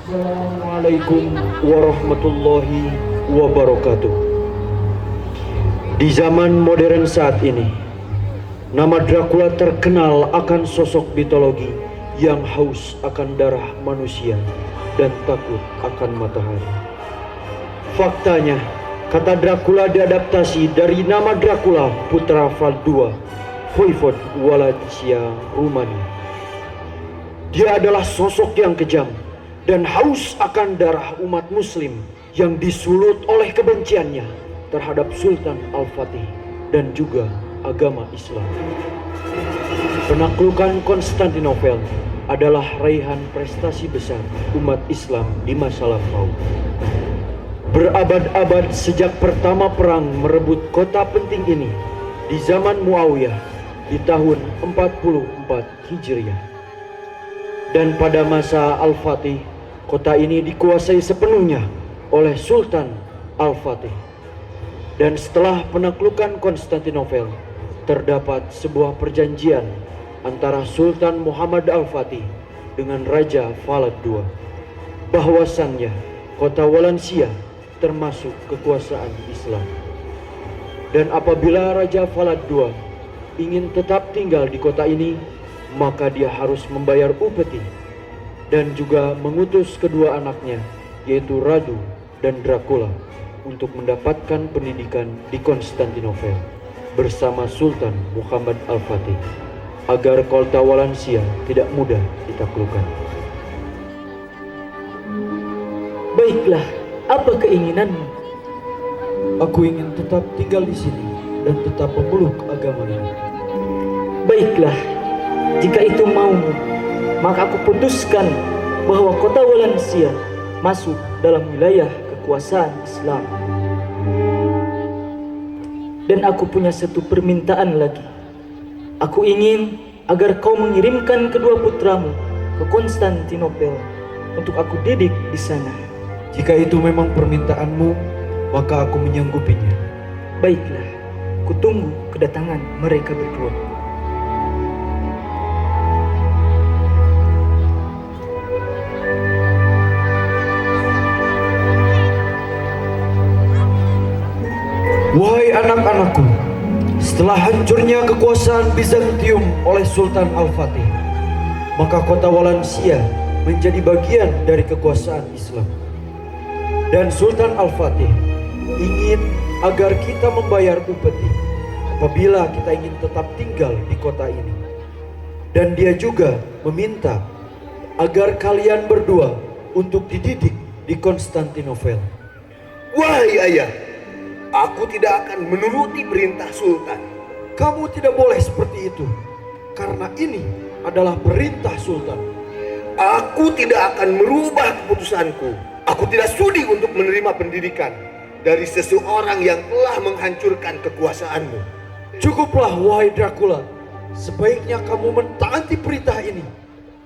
Assalamualaikum warahmatullahi wabarakatuh. Di zaman modern saat ini, nama Dracula terkenal akan sosok mitologi yang haus akan darah manusia dan takut akan matahari. Faktanya, kata Dracula diadaptasi dari nama Dracula putra Vlad II, Voivod Wallachia, Rumania. Dia adalah sosok yang kejam dan haus akan darah umat muslim yang disulut oleh kebenciannya terhadap Sultan Al-Fatih dan juga agama Islam. Penaklukan Konstantinopel adalah raihan prestasi besar umat Islam di masa lampau. Berabad-abad sejak pertama perang merebut kota penting ini di zaman Muawiyah di tahun 44 Hijriah. Dan pada masa Al-Fatih, kota ini dikuasai sepenuhnya oleh Sultan Al-Fatih. Dan setelah penaklukan Konstantinopel, terdapat sebuah perjanjian antara Sultan Muhammad Al-Fatih dengan Raja Vlad II, bahwasannya kota Wallachia termasuk kekuasaan Islam. Dan apabila Raja Vlad II ingin tetap tinggal di kota ini, maka dia harus membayar upeti dan juga mengutus kedua anaknya, yaitu Radu dan Dracula, untuk mendapatkan pendidikan di Konstantinopel bersama Sultan Muhammad Al-Fatih, agar kota Wallachia tidak mudah ditaklukkan. Baiklah, apa keinginanmu? Aku ingin tetap tinggal di sini dan tetap memeluk agama ini. Baiklah, jika itu maumu, maka aku putuskan bahwa kota Wallachia masuk dalam wilayah kekuasaan Islam. Dan aku punya satu permintaan lagi. Aku ingin agar kau mengirimkan kedua putramu ke Konstantinopel untuk aku didik di sana. Jika itu memang permintaanmu, maka aku menyanggupinya. Baiklah, ku tunggu kedatangan mereka berdua. Wahai anak-anakku, setelah hancurnya kekuasaan Bizantium oleh Sultan Al-Fatih, maka kota Wallachia menjadi bagian dari kekuasaan Islam. Dan Sultan Al-Fatih ingin agar kita membayar upeti apabila kita ingin tetap tinggal di kota ini. Dan dia juga meminta agar kalian berdua untuk dididik di Konstantinopel. Wahai ayah, aku tidak akan menuruti perintah Sultan. Kamu tidak boleh seperti itu, karena ini adalah perintah Sultan. Aku tidak akan merubah keputusanku. Aku tidak sudi untuk menerima pendidikan dari seseorang yang telah menghancurkan kekuasaanmu. Cukuplah wahai Dracula, sebaiknya kamu mentaati perintah ini.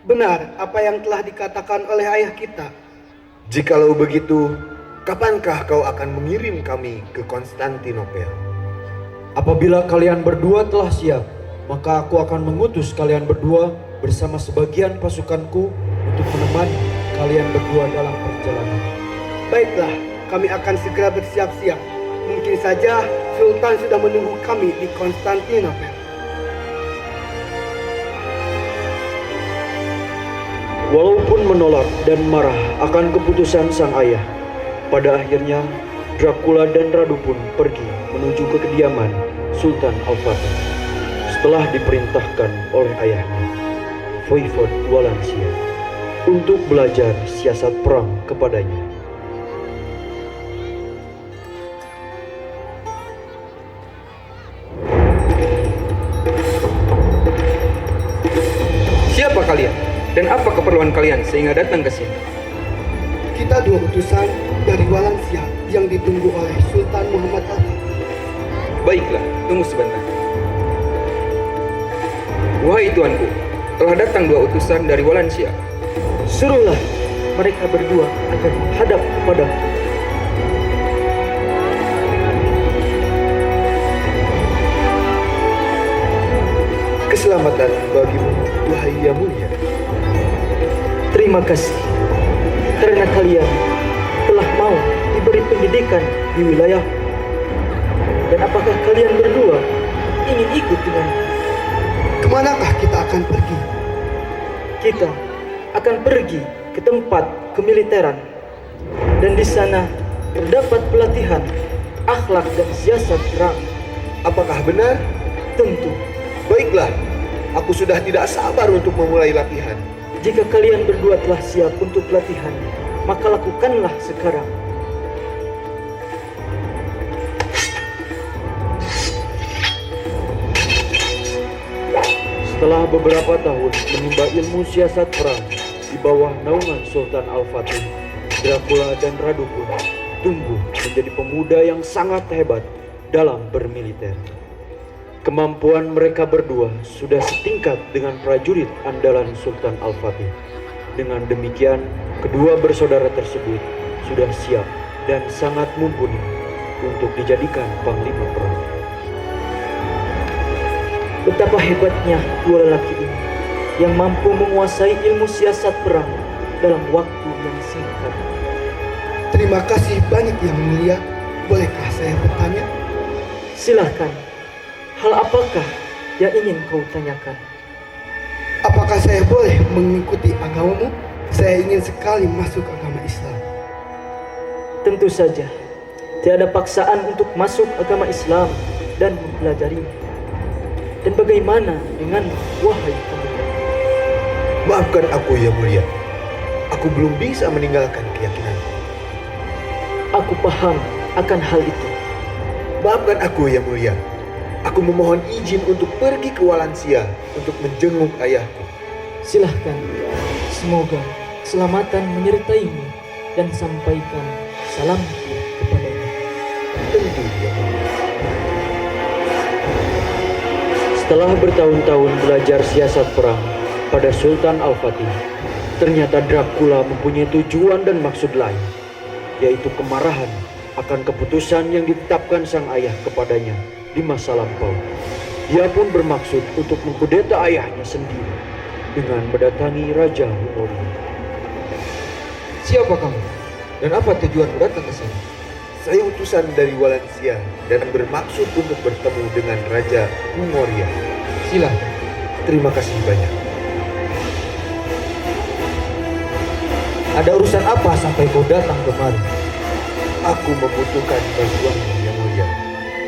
Benar apa yang telah dikatakan oleh ayah kita. Jikalau begitu, kapankah kau akan mengirim kami ke Konstantinopel? Apabila kalian berdua telah siap, maka aku akan mengutus kalian berdua bersama sebagian pasukanku untuk menemani kalian berdua dalam perjalanan. Baiklah, kami akan segera bersiap-siap. Mungkin saja Sultan sudah menunggu kami di Konstantinopel. Walaupun menolak dan marah akan keputusan sang ayah, pada akhirnya Dracula dan Radu pun pergi menuju ke kediaman Sultan Al-Fatih setelah diperintahkan oleh ayahnya, Voivod Wallachia, untuk belajar siasat perang kepadanya. Siapa kalian? Dan apa keperluan kalian sehingga datang ke sini? Kita dua utusan dari Wallachia yang ditunggu oleh Sultan Muhammad Al-Fatih. Baiklah, tunggu sebentar. Wahai tuanku, telah datang dua utusan dari Wallachia. Suruhlah mereka berdua agar menghadap kepadamu. Keselamatan bagimu, wahai yang mulia. Terima kasih. karena kalian telah mau diberi pendidikan di wilayah. Dan apakah kalian berdua ingin ikut denganku? Kemanakah kita akan pergi? Kita akan pergi ke tempat kemiliteran, dan di sana terdapat pelatihan akhlak dan siasat perang. Apakah benar? Tentu, Baiklah, aku sudah tidak sabar untuk memulai latihan. jika kalian berdua telah siap untuk pelatihan, maka lakukanlah sekarang. Setelah beberapa tahun menimba ilmu siasat perang di bawah naungan Sultan Al-Fatih, Dracula dan Radu pun tumbuh menjadi pemuda yang sangat hebat dalam bermiliter. Kemampuan mereka berdua sudah setingkat dengan prajurit andalan Sultan Al-Fatih. Dengan demikian, kedua bersaudara tersebut sudah siap dan sangat mumpuni untuk dijadikan panglima perang. Betapa hebatnya dua lelaki ini yang mampu menguasai ilmu siasat perang dalam waktu yang singkat. Terima kasih banyak Yang Mulia. Bolehkah saya bertanya? Silahkan, hal apakah yang ingin kau tanyakan? Apakah saya boleh mengikuti agamamu? Saya ingin sekali masuk agama Islam. Tentu saja, tiada paksaan untuk masuk agama Islam dan mempelajarinya. Dan bagaimana dengan wahai pemuda? Maafkan aku, Yang Mulia. Aku belum bisa meninggalkan keyakinanku. Aku paham akan hal itu. Maafkan aku, Yang Mulia. Aku memohon izin untuk pergi ke Walansia untuk menjenguk ayahku. Silahkan, semoga keselamatan menyertaimu dan sampaikan salamku kepadanya. Tentu, Yang Mulia. Setelah bertahun-tahun belajar siasat perang pada Sultan Al-Fatih, ternyata Dracula mempunyai tujuan dan maksud lain, yaitu kemarahan akan keputusan yang ditetapkan sang ayah kepadanya di masa lampau. Dia pun bermaksud untuk mengkudeta ayahnya sendiri dengan mendatangi Raja Hungaria. Siapa kamu? Dan apa tujuanmu datang ke sini? Saya utusan dari Walansia dan bermaksud untuk bertemu dengan Raja Hungaria. Silakan. Terima kasih banyak. Ada urusan apa sampai kau datang kemari? Aku membutuhkan bantuanmu, Yang Mulia.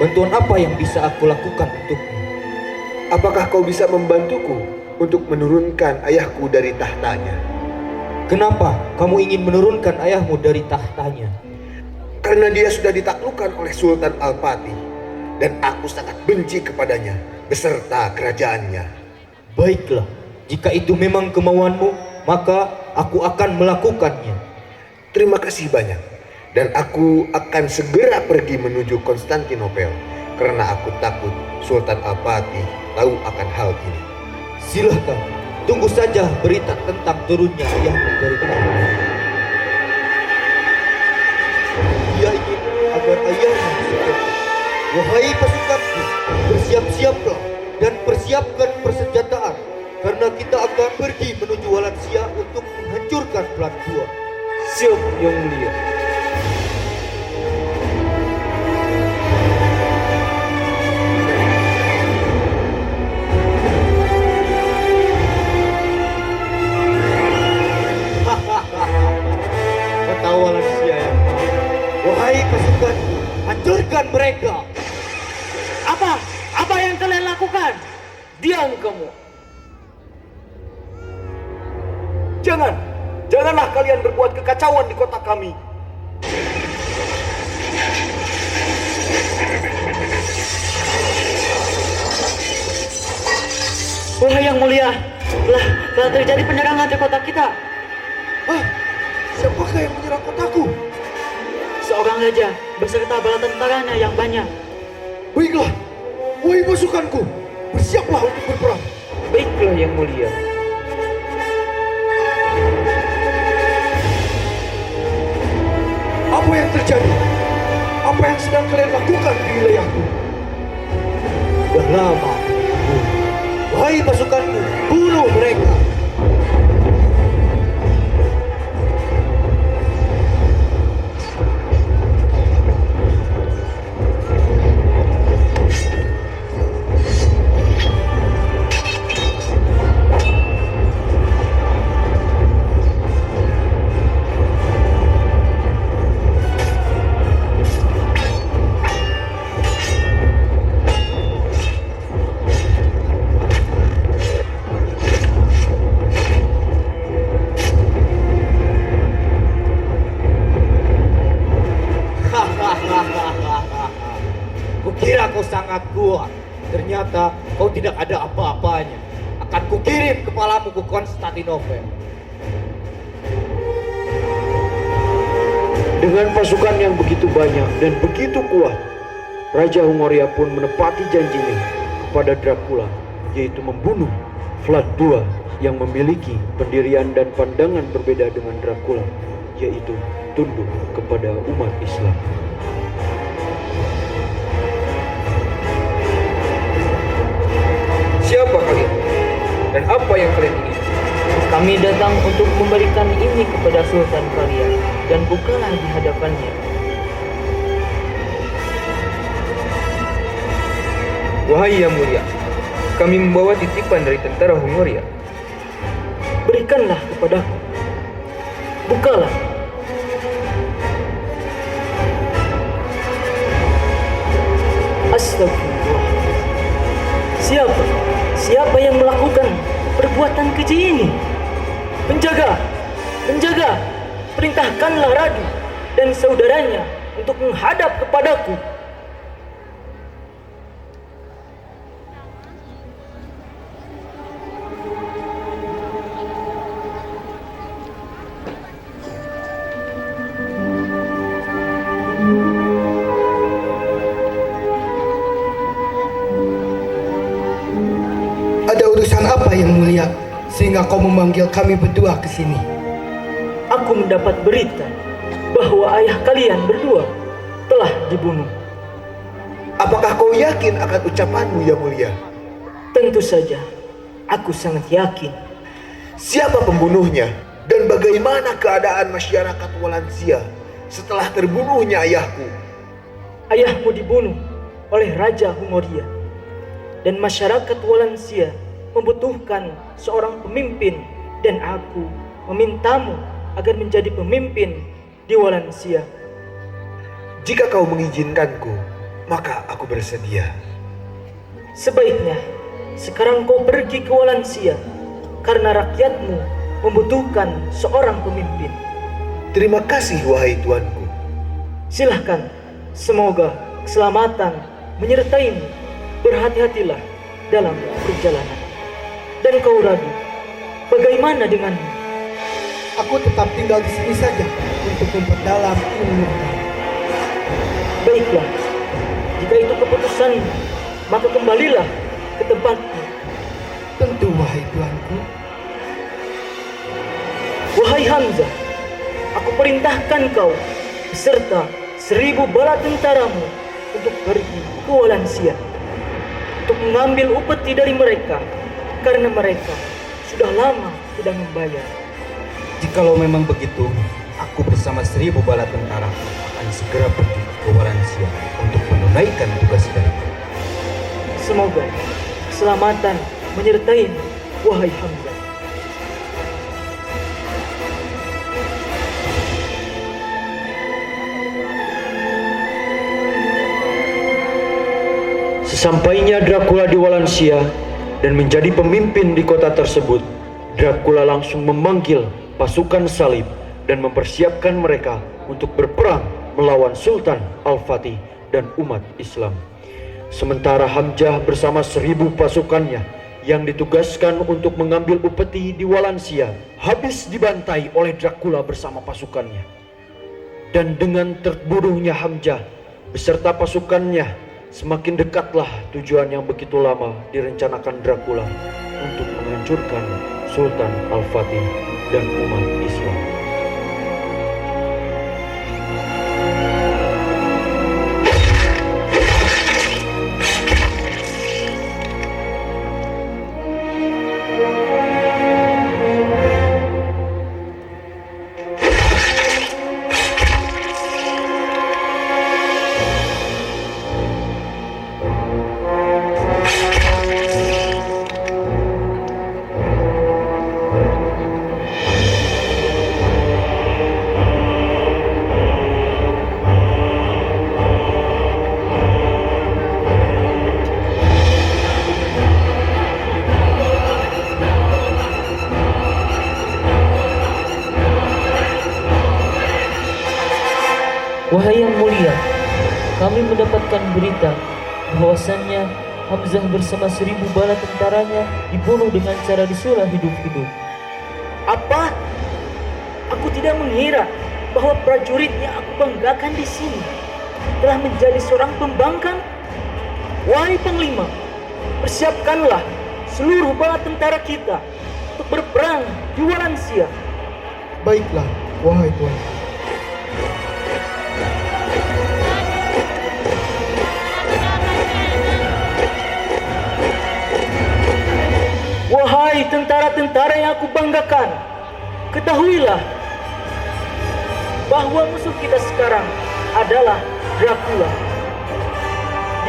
Bantuan apa yang bisa aku lakukan untukmu? Apakah kau bisa membantuku untuk menurunkan ayahku dari tahtanya? Kenapa kamu ingin menurunkan ayahmu dari tahtanya? Karena dia sudah ditaklukkan oleh Sultan Al-Fatih dan aku sangat benci kepadanya beserta kerajaannya. Baiklah, jika itu memang kemauanmu, maka aku akan melakukannya. Terima kasih banyak. Dan aku akan segera pergi menuju Konstantinopel karena aku takut Sultan Al-Fatih tahu akan hal ini. Silahkan, tunggu saja berita tentang turunnya ayahmu dari tahta. Dia ingin agar ayahmu disegel. Wahai pasukanku, bersiap-siaplah dan persiapkan persenjataan, karena kita akan pergi menuju Walansia untuk menghancurkan Pelan II. Siap, Yang Mulia. Kota Walansia yang baik. Wahai pasukanku, hancurkan mereka. Apa yang kalian lakukan? Diam kamu. Janganlah kalian berbuat kekacauan di kota kami. Wahai Yang Mulia, telah terjadi penyerangan di kota kita. Siapakah yang menyerang kotaku? Seorang raja beserta bala tentaranya yang banyak. Baiklah, wahai pasukanku, bersiaplah untuk berperang. Baiklah, Yang Mulia. Apa yang terjadi? Apa yang sedang kalian lakukan di wilayahku? Sudah lama aku menunggu. Wahai pasukanku, bunuh mereka. kau tidak ada apa-apanya. Akan kukirim kepalamu ke Konstantinopel. Dengan pasukan yang begitu banyak dan begitu kuat, Raja Hungaria pun menepati janjinya kepada Dracula, yaitu membunuh Vlad II yang memiliki pendirian dan pandangan berbeda dengan Dracula, yaitu tunduk kepada umat Islam. Siapa kalian? Dan apa yang kalian ingin? Kami datang untuk memberikan ini kepada Sultan kalian dan bukanlah di hadapannya. Wahai Yang Mulia, kami membawa titipan dari tentara Hungaria. Berikanlah kepadaku. Bukalah. Astagfirullah. Siapa yang melakukan perbuatan keji ini? Penjaga, perintahkanlah Radu dan saudaranya untuk menghadap kepadaku. Ada urusan apa yang mulia sehingga kau memanggil kami berdua ke sini? Aku mendapat berita bahwa ayah kalian berdua telah dibunuh. Apakah kau yakin akan ucapanmu, Yang Mulia? Tentu saja, aku sangat yakin. Siapa pembunuhnya? Dan bagaimana keadaan masyarakat Walansia setelah terbunuhnya ayahku? Ayahmu dibunuh oleh Raja Hungaria, dan masyarakat Walansia membutuhkan seorang pemimpin, dan aku memintamu agar menjadi pemimpin di Walansia. Jika kau mengizinkanku, maka aku bersedia. Sebaiknya sekarang kau pergi ke Walansia, karena rakyatmu membutuhkan seorang pemimpin. Terima kasih, wahai tuanku. Silahkan, semoga keselamatan menyertaimu. Berhati-hatilah dalam perjalanan. Dan kau Radu, bagaimana denganmu? Aku tetap tinggal di sini saja untuk memperdalam ilmu. Baiklah, jika itu keputusanmu, maka kembalilah ke tempatmu. Tentu, wahai tuanku. Wahai Hamzah, aku perintahkan kau beserta 1000 bala tentaramu untuk pergi ke Walansia, untuk mengambil upeti dari mereka, karena mereka sudah lama tidak membayar. Jikalau memang begitu, aku bersama 1000 bala tentara akan segera pergi ke Walansia untuk menunaikan tugas dariku. Semoga keselamatan menyertaimu, wahai Hamzah. Sesampainya Dracula di Walansia dan menjadi pemimpin di kota tersebut, Dracula langsung memanggil pasukan salib dan mempersiapkan mereka untuk berperang melawan Sultan Al-Fatih dan umat Islam. Sementara Hamzah bersama 1000 pasukannya yang ditugaskan untuk mengambil upeti di Walansia habis dibantai oleh Dracula bersama pasukannya. Dan dengan terbunuhnya Hamzah beserta pasukannya, semakin dekatlah tujuan yang begitu lama direncanakan Dracula untuk menghancurkan Sultan Al-Fatih dan umat Islam. Wahai Yang Mulia, kami mendapatkan berita bahwasannya Hamzah bersama 1000 bala tentaranya dibunuh dengan cara disulah hidup-hidup. Apa? Aku tidak mengira bahwa prajurit yang aku banggakan di sini telah menjadi seorang pembangkang. Wahai Panglima, persiapkanlah seluruh bala tentara kita untuk berperang di Walansia. Baiklah, wahai Tuan. Wahai tentara-tentara yang aku banggakan, ketahuilah bahwa musuh kita sekarang adalah Dracula.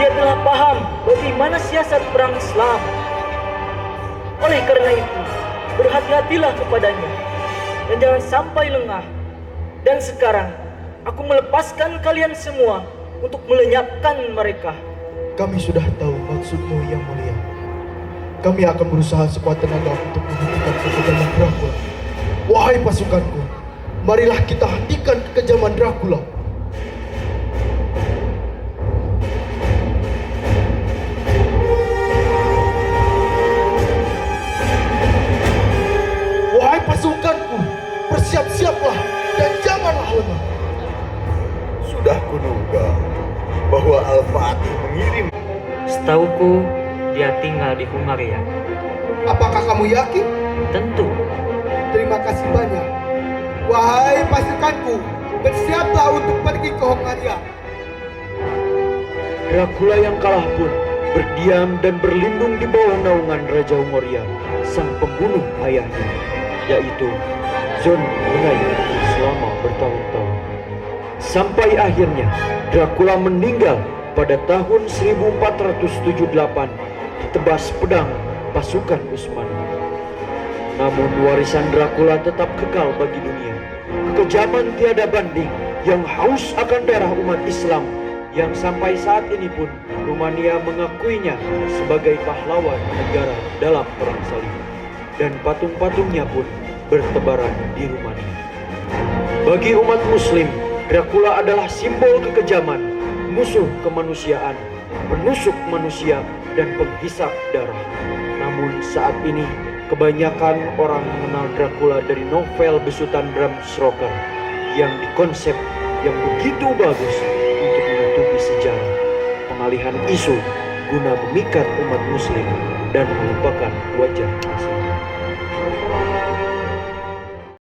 Dia telah paham bagaimana siasat perang Islam. Oleh karena itu, berhati-hatilah kepadanya dan jangan sampai lengah. Dan sekarang, aku melepaskan kalian semua untuk melenyapkan mereka. Kami sudah tahu maksudmu yang mulia. Kami akan berusaha sekuat tenaga untuk menghentikan kekejaman Dracula. Wahai pasukanku, marilah kita hentikan kekejaman Dracula. Wahai pasukanku, bersiap-siaplah dan janganlah lengah. Sudah kuduga bahwa Al-Fatih mengirim. Setauku, dia tinggal di Hungaria. Apakah kamu yakin? Tentu. Terima kasih banyak. Wahai pasukanku, bersiaplah untuk pergi ke Hongaria. Dracula yang kalah pun berdiam dan berlindung di bawah naungan Raja Hungaria, sang pembunuh ayahnya, yaitu John Hungaria selama bertahun-tahun. Sampai akhirnya Dracula meninggal pada tahun 1478 ditebas pedang pasukan Utsmani. Namun warisan Dracula tetap kekal bagi dunia. Kekejaman tiada banding yang haus akan darah umat Islam yang sampai saat ini pun Rumania mengakuinya sebagai pahlawan negara dalam perang salib. Dan patung-patungnya pun bertebaran di Rumania. Bagi umat Muslim, Dracula adalah simbol kekejaman, musuh kemanusiaan, penusuk manusia, dan penghisap darah. Namun saat ini kebanyakan orang mengenal Dracula dari novel besutan Bram Stoker yang dikonsep yang begitu bagus untuk menutupi sejarah, pengalihan isu guna memikat umat Muslim dan melupakan wajah asli.